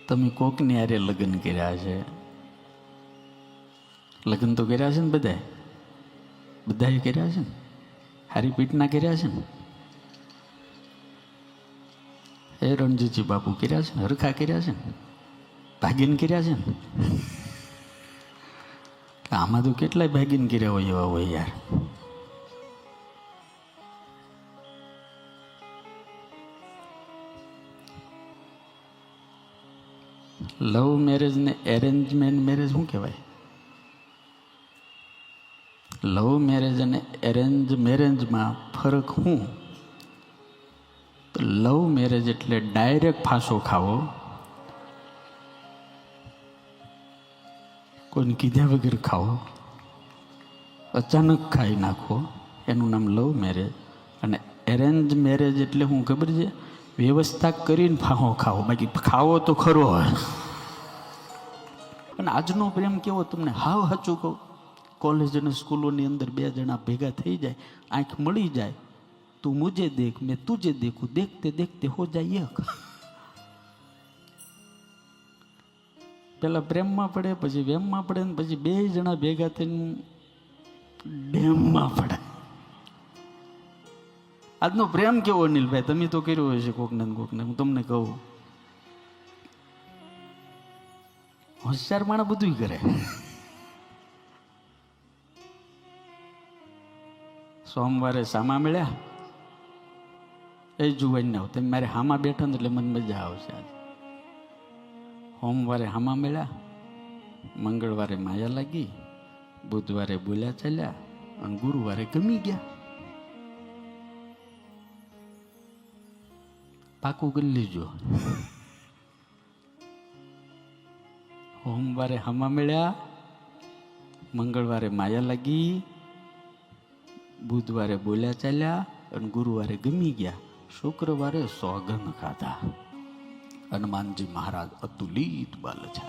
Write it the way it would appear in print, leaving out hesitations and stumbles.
તમે કોકની હારે લગ્ન કર્યા છે, લગ્ન તો કર્યા છે ને બધાએ કર્યા છે ને, હારી પીઠના કર્યા છે ને, એ રણજીતજી બાપુ કર્યા છે ને, હરખા કર્યા છે ને, ભાગીન કર્યા છે ને. આમાં તો કેટલાય ભાગીન કર્યા હોય એવા હોય યાર. લવ મેરેજ ને એરેન્જમેન્ટ મેરેજ શું કહેવાય? લવ મેરેજ અને એરેન્જ મેરેજમાં ફરક શું? તો લવ મેરેજ એટલે ડાયરેક્ટ ફાંસો ખાવો, કોઈને કીધા વગર ખાવો, અચાનક ખાઈ નાખો, એનું નામ લવ મેરેજ. અને એરેન્જ મેરેજ એટલે શું ખબર છે? વ્યવસ્થા કરીને ફાંસો ખાવો, બાકી ખાવો તો ખરો. અને આજનો પ્રેમ કેવો તમને હાવ સાચું કહું, કોલેજ અને સ્કૂલોની અંદર બે જણા ભેગા થઈ જાય, આંખ મળી જાય, તું મુझे દેખ મેં તુझे દેખું, દેખતે દેખતે હો જાય એક. પેલા પ્રેમમાં પડે, પછી વેમમાં પડે, ને પછી બે જણા ભેગા થઈને ડેમમાં પડે. આજનો પ્રેમ કેવો અનિલભાઈ, તમે તો કર્યો હોય છે કોકને કોકને. હું તમને કહું, હોશિયાર માણસ બધું કરે. સોમવારે સામા મળ્યા, એ જુવાન ના તમે મારે હામા બેઠા ને એટલે મને મજા આવશે. આજે સોમવારે હામા મળ્યા, મંગળવારે માયા લાગી, બુધવારે બોલ્યા ચાલ્યા, અને ગુરુવારે ગમી ગયા. પાકું કરી લીજો. સોમવારે હામા મળ્યા, મંગળવારે માયા લાગી, બુધવારે બોલ્યા ચાલ્યા, અને ગુરુવારે ગમી ગયા. શુક્રવારે સોગંદ ખાધા. હનુમાનજી મહારાજ અતુલિત બલ છે.